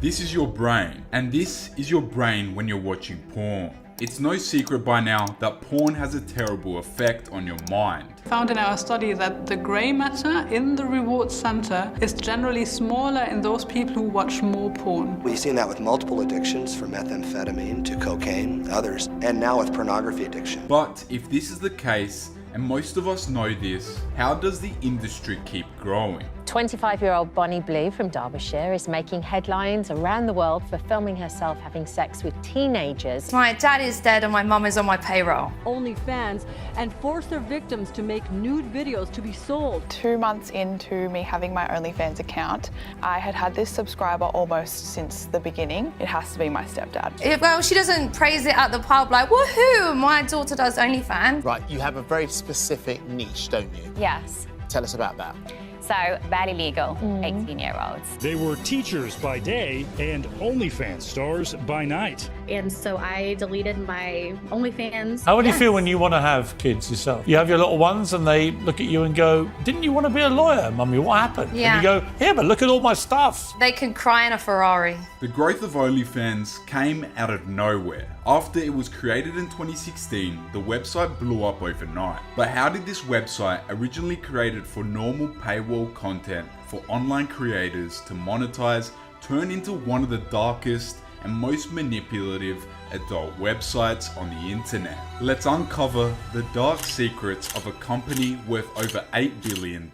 This is your brain, and this is your brain when you're watching porn. It's no secret by now that porn has a terrible effect on your mind. Found in our study that the grey matter in the reward center is generally smaller in those people who watch more porn. We've seen that with multiple addictions, from methamphetamine to cocaine, others, and now with pornography addiction. But if this is the case, and most of us know this, how does the industry keep growing? 25-year-old Bonnie Blue from Derbyshire is making headlines around the world for filming herself having sex with teenagers. My dad is dead and my mum is on my payroll. OnlyFans and force their victims to make nude videos to be sold. 2 months into me having my OnlyFans account, I had this subscriber almost since the beginning. It has to be my stepdad. Well, she doesn't praise it at the pub like, woohoo, my daughter does OnlyFans. Right, you have a very specific niche, don't you? Yes. Tell us about that. So, barely legal, 18-year-olds. They were teachers by day and OnlyFans stars by night. And so I deleted my OnlyFans. How would you feel when you want to have kids yourself? You have your little ones and they look at you and go, didn't you want to be a lawyer, mummy? What happened? Yeah. And you go, yeah, but look at all my stuff. They can cry in a Ferrari. The growth of OnlyFans came out of nowhere. After it was created in 2016, the website blew up overnight. But how did this website, originally created for normal paywall content for online creators to monetize, turn into one of the darkest and most manipulative adult websites on the internet? Let's uncover the dark secrets of a company worth over $8 billion.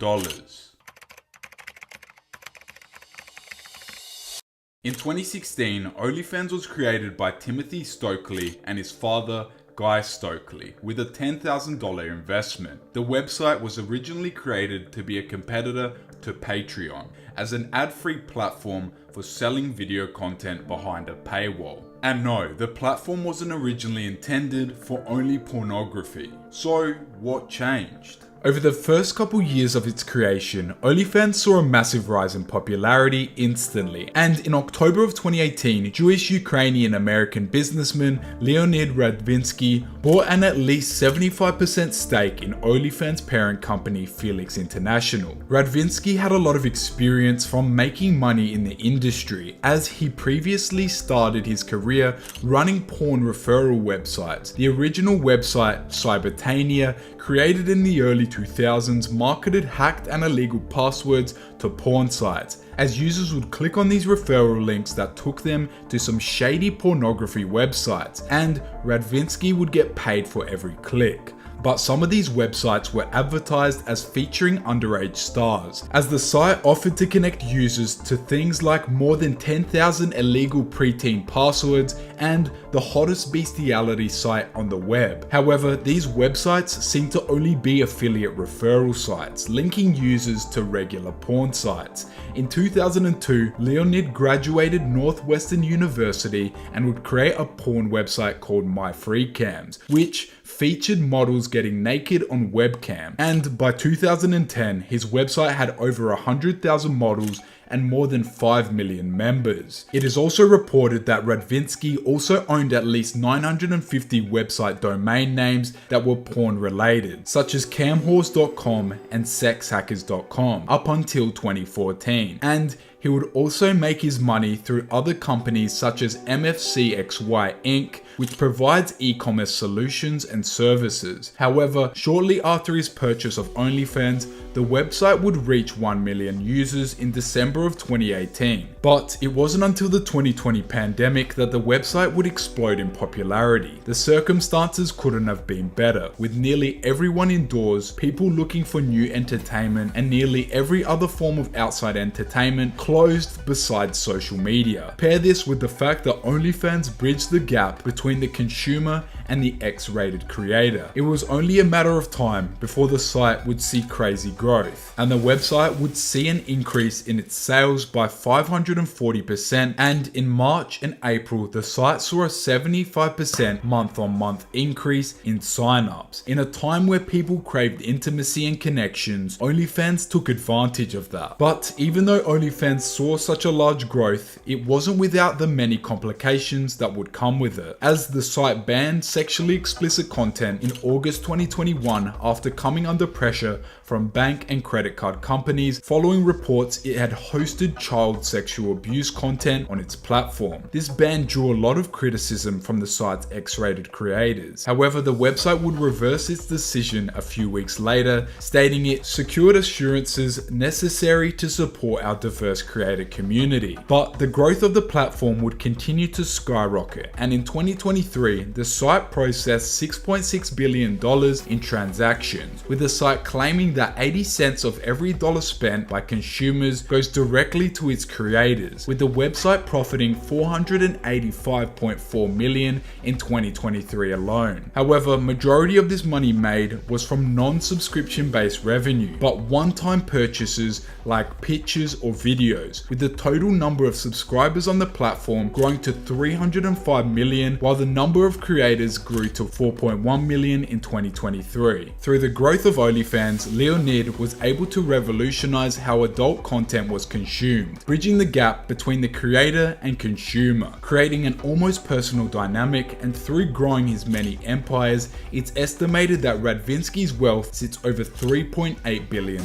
In 2016, OnlyFans was created by Timothy Stokely and his father, Guy Stokely, with a $10,000 investment. The website was originally created to be a competitor to Patreon, as an ad-free platform for selling video content behind a paywall. And no, the platform wasn't originally intended for only pornography. So, what changed? Over the first couple years of its creation, OnlyFans saw a massive rise in popularity instantly, and in October of 2018, Jewish Ukrainian American businessman Leonid Radvinsky bought an at least 75% stake in OnlyFans parent company Felix International. Radvinsky had a lot of experience from making money in the industry, as he previously started his career running porn referral websites. The original website, Cybertania, created in the early 2000s, marketed hacked and illegal passwords to porn sites, as users would click on these referral links that took them to some shady pornography websites, and Radvinsky would get paid for every click. But some of these websites were advertised as featuring underage stars, as the site offered to connect users to things like more than 10,000 illegal preteen passwords and the hottest bestiality site on the web. However, these websites seem to only be affiliate referral sites, linking users to regular porn sites. In 2002, Leonid graduated Northwestern University and would create a porn website called MyFreeCams, which featured models getting naked on webcam. And by 2010, his website had over 100,000 models and more than 5 million members. It is also reported that Radvinsky also owned at least 950 website domain names that were porn related, such as camhorse.com and sexhackers.com, up until 2014. And he would also make his money through other companies such as MFCXY Inc., which provides e-commerce solutions and services. However, shortly after his purchase of OnlyFans, the website would reach 1 million users in December of 2018. But it wasn't until the 2020 pandemic that the website would explode in popularity. The circumstances couldn't have been better, with nearly everyone indoors, people looking for new entertainment, and nearly every other form of outside entertainment closed besides social media. Pair this with the fact that OnlyFans bridged the gap between the consumer and the X-rated creator. It was only a matter of time before the site would see crazy growth, and the website would see an increase in its sales by 540%, and in March and April, the site saw a 75% month-on-month increase in sign-ups. In a time where people craved intimacy and connections, OnlyFans took advantage of that. But even though OnlyFans saw such a large growth, it wasn't without the many complications that would come with it, as the site banned sexually explicit content in August 2021 after coming under pressure from bank and credit card companies following reports it had hosted child sexual abuse content on its platform. This ban drew a lot of criticism from the site's X-rated creators. However, the website would reverse its decision a few weeks later, stating it secured assurances necessary to support our diverse creator community. But the growth of the platform would continue to skyrocket, and in 2023, the site processed $6.6 billion in transactions, with the site claiming that 80 cents of every dollar spent by consumers goes directly to its creators, with the website profiting $485.4 million in 2023 alone. However, majority of this money made was from non-subscription based revenue, but one-time purchases like pictures or videos, with the total number of subscribers on the platform growing to 305 million, while the number of creators grew to 4.1 million in 2023. Through the growth of OnlyFans, Leonid was able to revolutionize how adult content was consumed, bridging the gap between the creator and consumer, creating an almost personal dynamic, and through growing his many empires, it's estimated that Radvinsky's wealth sits over $3.8 billion.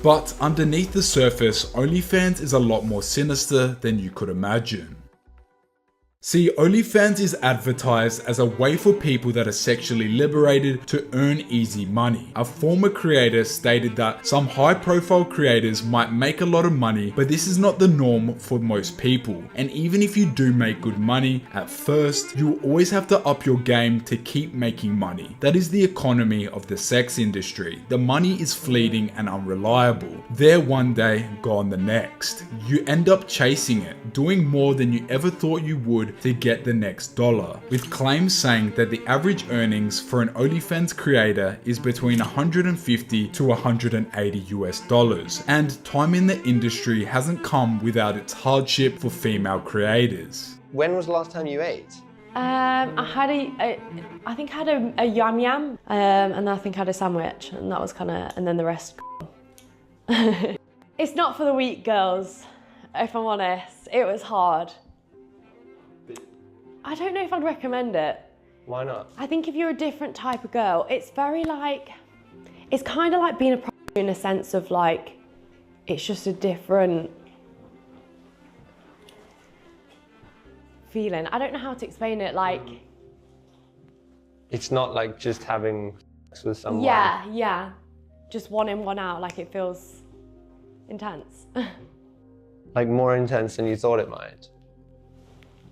But underneath the surface, OnlyFans is a lot more sinister than you could imagine. See, OnlyFans is advertised as a way for people that are sexually liberated to earn easy money. A former creator stated that some high-profile creators might make a lot of money, but this is not the norm for most people. And even if you do make good money, at first, you will always have to up your game to keep making money. That is the economy of the sex industry. The money is fleeting and unreliable. There one day, gone the next. You end up chasing it, doing more than you ever thought you would to get the next dollar, with claims saying that the average earnings for an OnlyFans creator is between $150 to $180 US, and time in the industry hasn't come without its hardship for female creators. When was the last time you ate? I think I had a yum yum, and I think I had a sandwich, and that was and then the rest. It's not for the weak, girls, if I'm honest. It was hard. I don't know if I'd recommend it. Why not? I think if you're a different type of girl, it's very it's kind of like being a prostitute in a sense of it's just a different feeling. I don't know how to explain it, It's not like just having sex with someone. Yeah. Just one in, one out, it feels intense. More intense than you thought it might.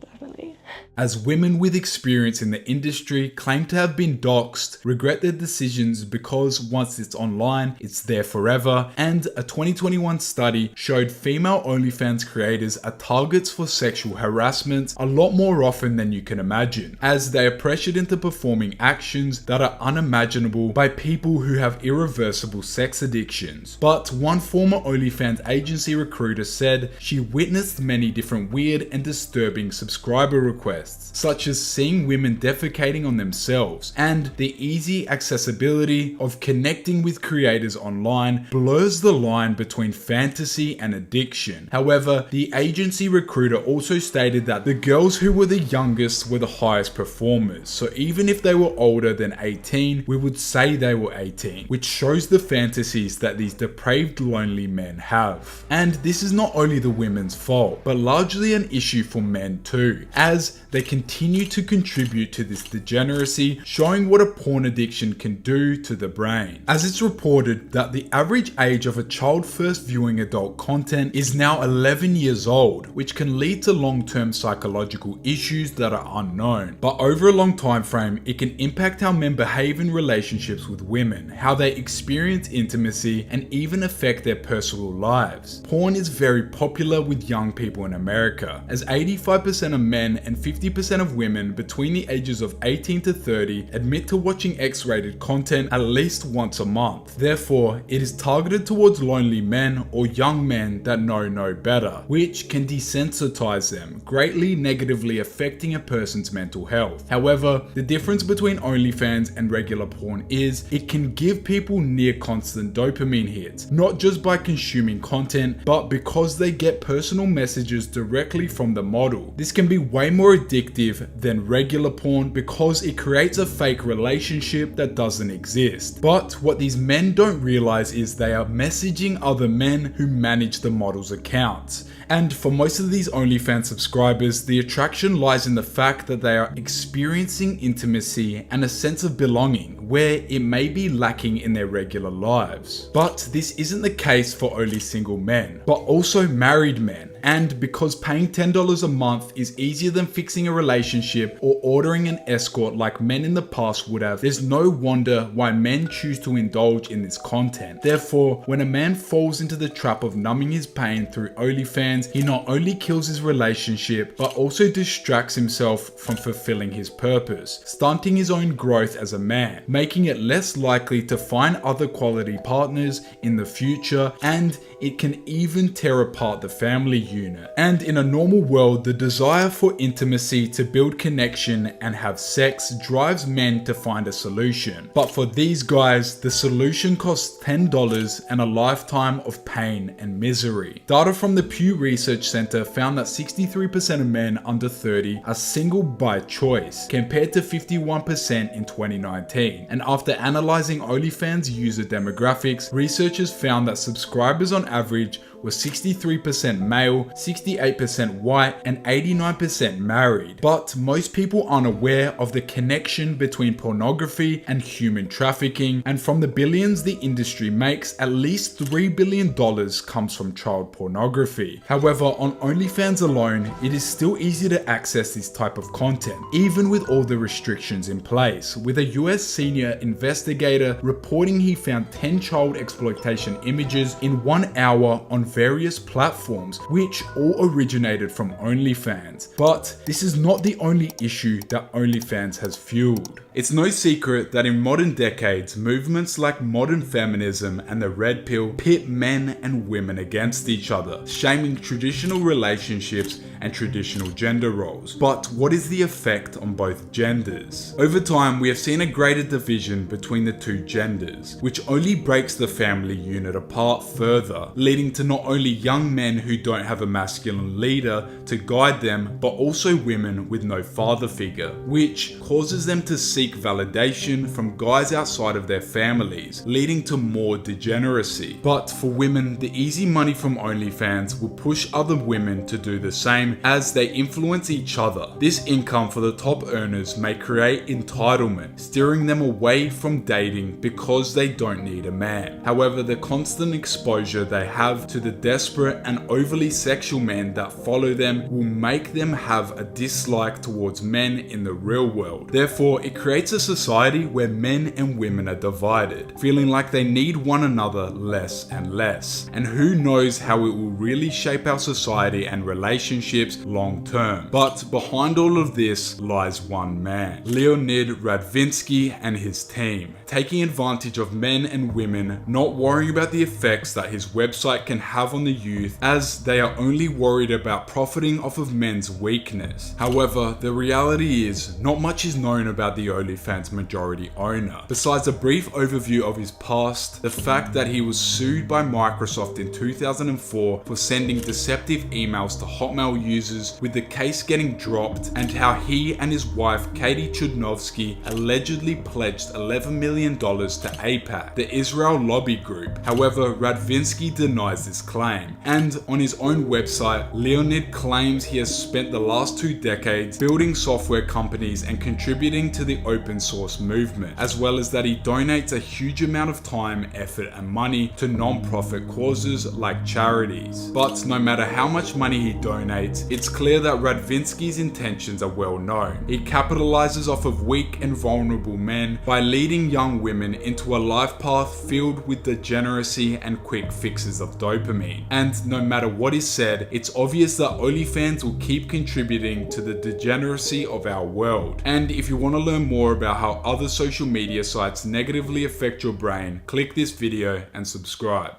Definitely. As women with experience in the industry claim to have been doxxed, regret their decisions because once it's online, it's there forever, and a 2021 study showed female OnlyFans creators are targets for sexual harassment a lot more often than you can imagine, as they are pressured into performing actions that are unimaginable by people who have irreversible sex addictions. But one former OnlyFans agency recruiter said she witnessed many different weird and disturbing subscriber requests, such as seeing women defecating on themselves, and the easy accessibility of connecting with creators online blurs the line between fantasy and addiction. However, the agency recruiter also stated that the girls who were the youngest were the highest performers, so even if they were older than 18, we would say they were 18, which shows the fantasies that these depraved lonely men have. And this is not only the women's fault, but largely an issue for men too, as they continue to contribute to this degeneracy, showing what a porn addiction can do to the brain. As it's reported that the average age of a child first viewing adult content is now 11 years old, which can lead to long-term psychological issues that are unknown. But over a long time frame, it can impact how men behave in relationships with women, how they experience intimacy, and even affect their personal lives. Porn is very popular with young people in America, as 85% of men and 50% of women between the ages of 18 to 30 admit to watching X-rated content at least once a month. Therefore, it is targeted towards lonely men or young men that know no better, which can desensitize them, greatly negatively affecting a person's mental health. However, the difference between OnlyFans and regular porn is it can give people near constant dopamine hits, not just by consuming content, but because they get personal messages directly from the model. This can be way more addictive than regular porn because it creates a fake relationship that doesn't exist. But what these men don't realize is they are messaging other men who manage the model's accounts. And for most of these OnlyFans subscribers, the attraction lies in the fact that they are experiencing intimacy and a sense of belonging where it may be lacking in their regular lives. But this isn't the case for only single men, but also married men. And because paying $10 a month is easier than fixing a relationship or ordering an escort like men in the past would have, there's no wonder why men choose to indulge in this content. Therefore, when a man falls into the trap of numbing his pain through OnlyFans, he not only kills his relationship, but also distracts himself from fulfilling his purpose, stunting his own growth as a man, making it less likely to find other quality partners in the future, and it can even tear apart the family unit. And in a normal world, the desire for intimacy, to build connection and have sex drives men to find a solution. But for these guys, the solution costs $10 and a lifetime of pain and misery. Data from the Pew Research Center found that 63% of men under 30 are single by choice, compared to 51% in 2019. And after analyzing OnlyFans user demographics, researchers found that subscribers on average were 63% male, 68% white, and 89% married. But most people aren't aware of the connection between pornography and human trafficking, and from the billions the industry makes, at least $3 billion comes from child pornography. However, on OnlyFans alone, it is still easy to access this type of content, even with all the restrictions in place, with a US senior investigator reporting he found 10 child exploitation images in 1 hour on various platforms, which all originated from OnlyFans. But this is not the only issue that OnlyFans has fueled. It's no secret that in modern decades, movements like modern feminism and the red pill pit men and women against each other, shaming traditional relationships and traditional gender roles. But what is the effect on both genders? Over time, we have seen a greater division between the two genders, which only breaks the family unit apart further, leading to not only young men who don't have a masculine leader to guide them, but also women with no father figure, which causes them to seek validation from guys outside of their families, leading to more degeneracy. But for women, the easy money from OnlyFans will push other women to do the same as they influence each other. This income for the top earners may create entitlement, steering them away from dating because they don't need a man. However, the constant exposure they have to the desperate and overly sexual men that follow them will make them have a dislike towards men in the real world. Therefore, it creates a society where men and women are divided, feeling like they need one another less and less. And who knows how it will really shape our society and relationships long term. But behind all of this lies one man, Leonid Radvinsky and his team, taking advantage of men and women, not worrying about the effects that his website can have on the youth, as they are only worried about profiting off of men's weakness. However, the reality is, not much is known about the OnlyFans majority owner. Besides a brief overview of his past, the fact that he was sued by Microsoft in 2004 for sending deceptive emails to Hotmail users, with the case getting dropped, and how he and his wife Katie Chudnovsky allegedly pledged $11 million to AIPAC, the Israel lobby group. However, Radvinsky denies this claim, and on his own website, Leonid claims he has spent the last 2 decades building software companies and contributing to the open source movement, as well as that he donates a huge amount of time, effort, and money to non-profit causes like charities. But no matter how much money he donates, it's clear that Radvinsky's intentions are well known. He capitalizes off of weak and vulnerable men by leading young women into a life path filled with degeneracy and quick fixes of dopamine. And no matter what is said, it's obvious that OnlyFans will keep contributing to the degeneracy of our world. And if you want to learn more about how other social media sites negatively affect your brain, click this video and subscribe.